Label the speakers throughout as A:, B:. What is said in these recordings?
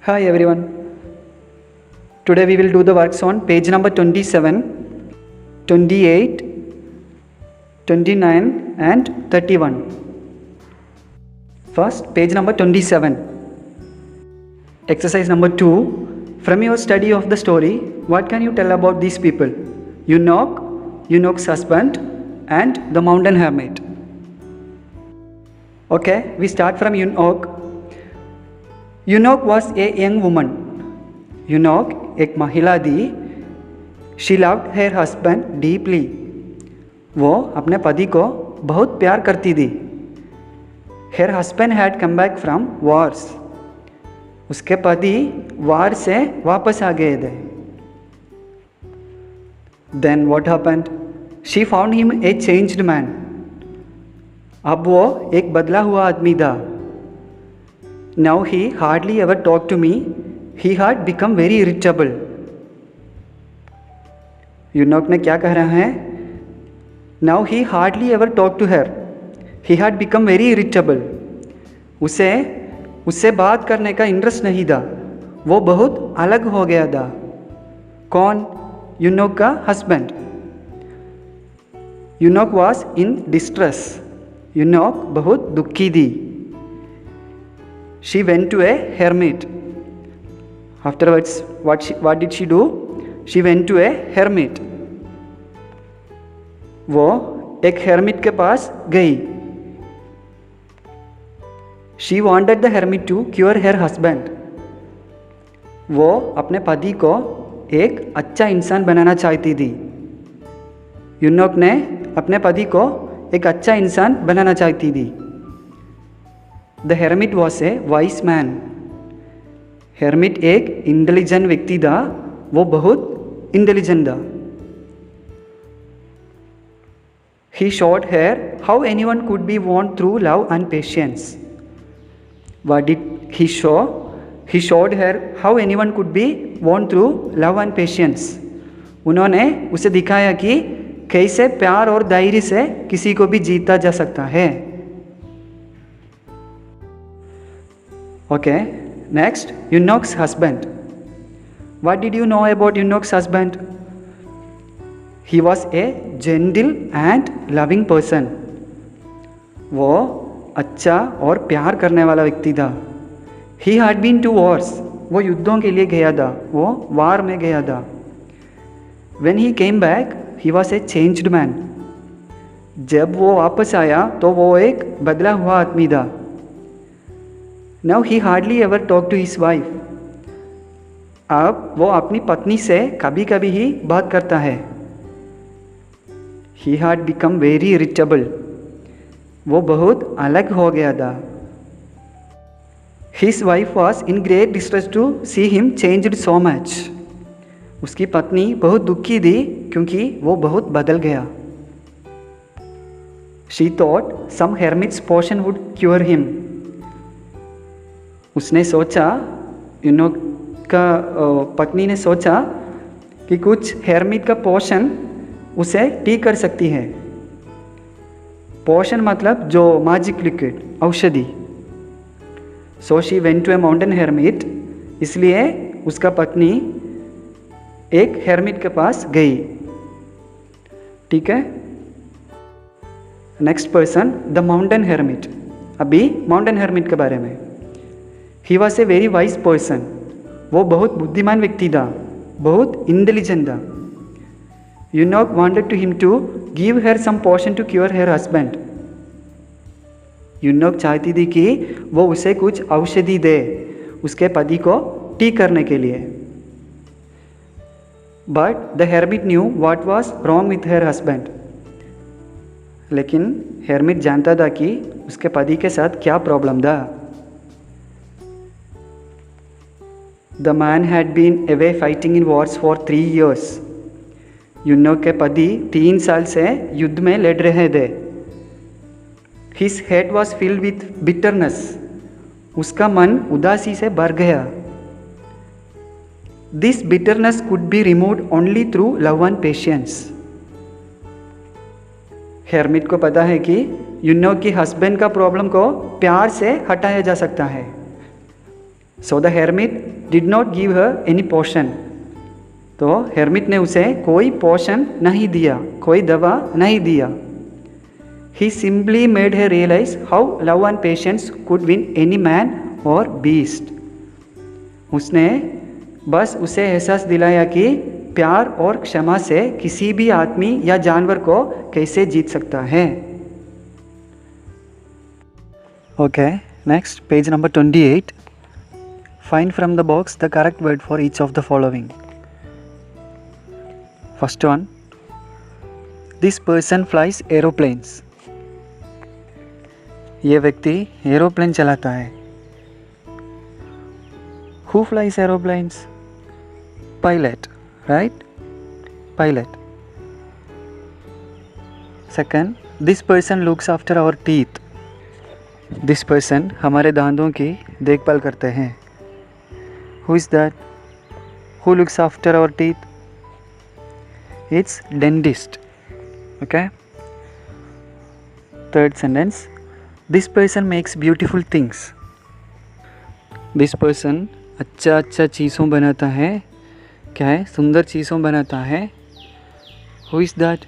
A: Hi everyone. Today we will do the works on page number 27, 28, 29 and 31. First, page number 27. Exercise number 2. From your study of the story, what can you tell about these people? Enoch, Enoch's husband and the mountain hermit. Okay, we start from Enoch. Enoch was a young woman. Enoch एक महिला थी. She loved her husband deeply. वो अपने पति को बहुत प्यार करती थी. Her husband had come back from wars. उसके पति वार से वापस आ गए थे. Then what happened? She found him a changed man. अब वो एक बदला हुआ आदमी था. Now he hardly ever talked to me. He had become very irritable. यूनोक ने क्या कह रहा है? Now he hardly ever talked to her. He had become very irritable. उससे बात करने का इंटरेस्ट नहीं था. वो बहुत अलग हो गया था. कौन? यूनोक का हस्बैंड. यूनोक was in distress. यूनोक बहुत दुखी थी. She went to a hermit. Afterwards, what did she do? She went to a hermit. वो एक hermit के पास गई. She wanted the hermit to cure her husband. वो अपने पति को एक अच्छा इंसान बनाना चाहती थी. यूनोक ने अपने पति को एक अच्छा इंसान बनाना चाहती थी. The hermit was a wise man. hermit एक इंटेलिजेंट व्यक्ति था. वो बहुत इंटेलिजेंट था. He showed her how anyone could be won through love and patience. What did he show? He showed her how anyone could be won through love and patience. उन्होंने उसे दिखाया कि कैसे प्यार और धैर्य से किसी को भी जीता जा सकता है. Okay, next, Enoch's husband. What did you know about Enoch's husband? He was a gentle and loving person. वो अच्छा और प्यार करने वाला व्यक्ति था. He had been to wars. वो युद्धों के लिए गया था. वो वार में गया था. When he came back, he was a changed man. जब वो वापस आया तो वो एक बदला हुआ आदमी था. Now he hardly ever talked to his wife. अब वो अपनी पत्नी से कभी कभी ही बात करता है. He had become very irritable. वो बहुत अलग हो गया था. His wife was in great distress to see him changed so much. उसकी पत्नी बहुत दुखी थी क्योंकि वो बहुत बदल गया. She thought some hermit's potion would cure him. उसने सोचा, यूनोक का पत्नी ने सोचा कि कुछ हेरमिट का पोशन उसे ठीक कर सकती है. पोशन मतलब जो मैजिक लिक्विड, औषधि. So she went to a mountain hermit. इसलिए उसका पत्नी एक हेरमिट के पास गई. ठीक है. Next person, the mountain hermit. अभी माउंटेन हेरमिट के बारे में. He was a very wise person. वो बहुत बुद्धिमान व्यक्ति था. बहुत इंटेलिजेंट था. Enoch wanted to him to give her some potion to cure her husband. यूनोक चाहती थी कि वो उसे कुछ औषधि दे उसके पति को ठीक करने के लिए. But the hermit knew what was wrong with her husband. लेकिन hermit जानता था कि उसके पति के साथ क्या प्रॉब्लम था. The man had been away fighting in wars for 3 years. यूनोक के पति 3 साल से युद्ध में लड़ रहे थे. His head was filled with bitterness. उसका मन उदासी से भर गया. This bitterness could be removed only through love and patience. Hermit को पता है कि यूनोक की हस्बैंड का प्रॉब्लम को प्यार से हटाया जा सकता है. So the hermit did not give her any potion. तो hermit ने उसे कोई पोषण नहीं दिया, कोई दवा नहीं दिया. He simply made her realize how love and patience could win any man or beast. उसने बस उसे एहसास दिलाया कि प्यार और क्षमा से किसी भी आदमी या जानवर को कैसे जीत सकता है. Okay, next page number 28. Find from the box the correct word for each of the following. First one, this person flies aeroplanes. ये व्यक्ति एरोप्लेन चलाता है. Who flies aeroplanes? Pilot, right? Pilot. Second, this person looks after our teeth. This person हमारे दांतों की देखभाल करते हैं. Who is that? Who looks after our teeth? It's dentist. Okay. Third sentence, this person makes beautiful things. This person अच्छा चीज़ों बनाता है. क्या है? सुंदर चीज़ों बनाता है. Who is that?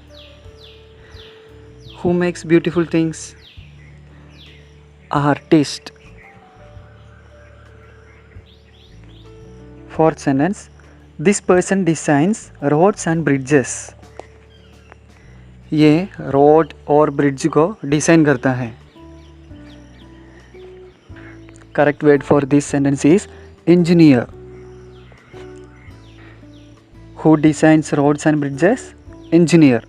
A: Who makes beautiful things? Artist. Fourth sentence, this person designs roads and bridges. ये रोड और ब्रिज को डिज़ाइन करता है. Correct word for this sentence is engineer. Who designs roads and bridges? Engineer.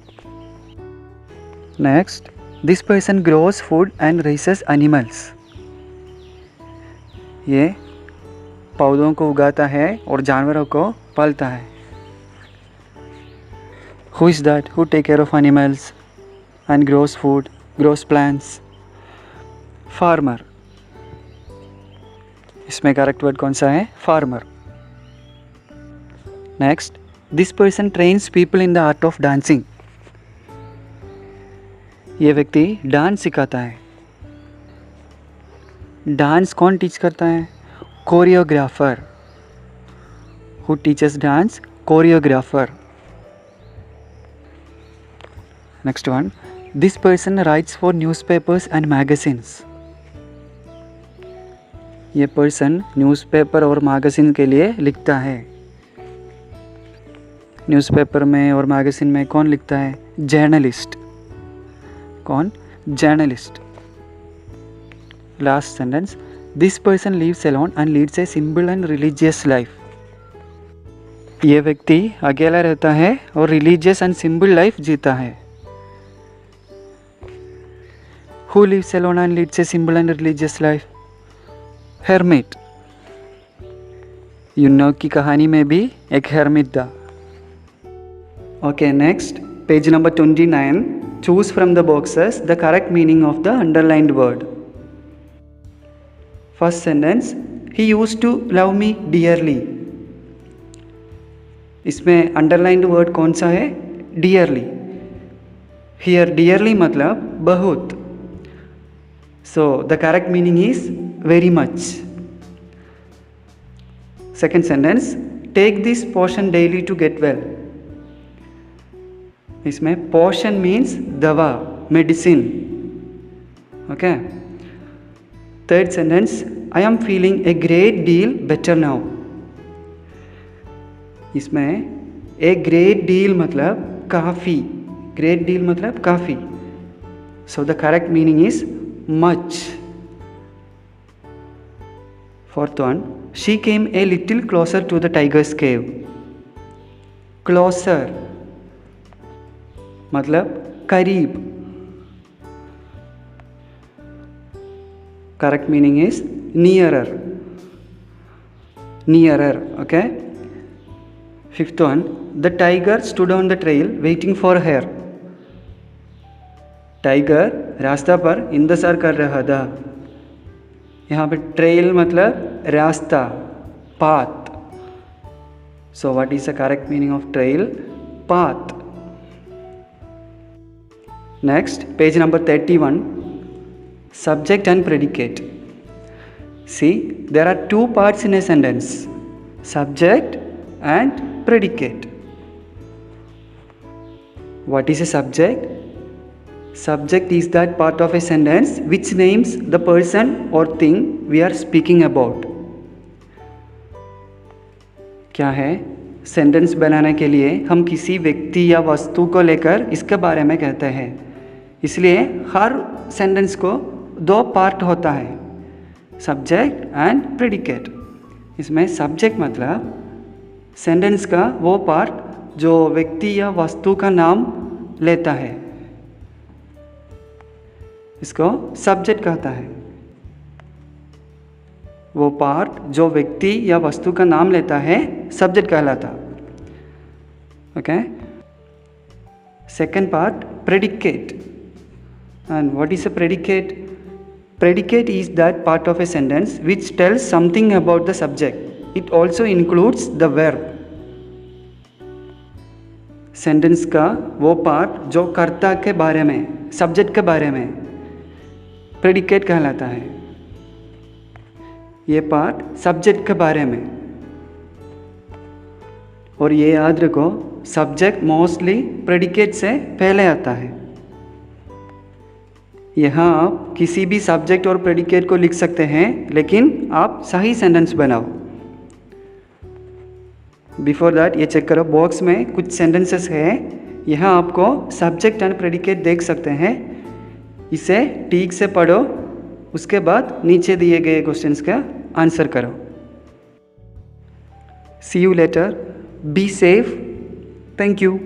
A: Next, this person grows food and raises animals. ये पौधों को उगाता है और जानवरों को पालता है. Who is that? Who take care of animals and grows food, grows plants? Farmer. इसमें करेक्ट वर्ड कौन सा है? Farmer. Next, this person trains people in the art of dancing. ये व्यक्ति डांस सिखाता है. डांस कौन टीच करता है? Choreographer. Who teaches dance? Choreographer. Next one, this person writes for newspapers and magazines. ये पर्सन न्यूज़पेपर और मैगज़ीन के लिए लिखता है. न्यूज़पेपर में और मैगज़ीन में कौन लिखता है? जर्नलिस्ट. कौन? Journalist. Last sentence, this person lives alone and leads a simple and religious life. ये व्यक्ति अकेला रहता है और रिलीजियस एंड सिंपल लाइफ जीता है. Who lives alone and leads a simple and religious life? Hermit. यूनोक की कहानी में भी एक hermit था. Okay, next, page number 29. Choose from the boxes the correct meaning of the underlined word. First sentence, he used to love me dearly. इसमें underlined word कौन सा है? Dearly. Here dearly मतलब बहुत. So the correct meaning is very much. Second sentence, take this potion daily to get well. इसमें potion means दवा, medicine. Okay. Third sentence, I am feeling a great deal better now. इसमें a great deal मतलब काफ़ी. Great deal मतलब काफ़ी. So the correct meaning is much. Fourth one, she came a little closer to the tiger's cave. Closer मतलब करीब. Correct meaning is nearer. Nearer. Okay. Fifth one, the tiger stood on the trail waiting for her. Tiger रास्ता पर इंतज़ार कर रहा था. यहाँ पे ट्रेल मतलब रास्ता, path. So what is the correct meaning of trail? Path. Next, page number 31. Subject and predicate. See, there are two parts in a sentence: subject and predicate. What is a subject? Subject is that part of a sentence which names the person or thing we are speaking about. क्या है? Sentence बनाने के लिए हम किसी व्यक्ति या वस्तु को लेकर इसके बारे में कहते हैं। इसलिए हर सेंटेंस को दो पार्ट होता है, सब्जेक्ट एंड प्रेडिकेट। इसमें सब्जेक्ट मतलब सेंटेंस का वो पार्ट जो व्यक्ति या वस्तु का नाम लेता है, इसको सब्जेक्ट कहता है। वो पार्ट जो व्यक्ति या वस्तु का नाम लेता है सब्जेक्ट कहलाता। Okay. Second part, predicate. And what is a predicate? Predicate is that part of a sentence which tells something about the subject. It also includes the verb. Sentence का वो पार्ट जो कर्ता के बारे में, सब्जेक्ट के बारे में प्रेडिकेट कहलाता है। ये पार्ट सब्जेक्ट के बारे में। और ये याद रखो, सब्जेक्ट मोस्टली प्रेडिकेट से पहले आता है। यहाँ आप किसी भी सब्जेक्ट और प्रेडिकेट को लिख सकते हैं, लेकिन आप सही सेंटेंस बनाओ। बिफोर दैट ये चेक करो, बॉक्स में कुछ सेंटेंसेस है, यहाँ आपको सब्जेक्ट एंड प्रेडिकेट देख सकते हैं। इसे ठीक से पढ़ो, उसके बाद नीचे दिए गए क्वेश्चंस का आंसर करो। See you later, be safe, thank you.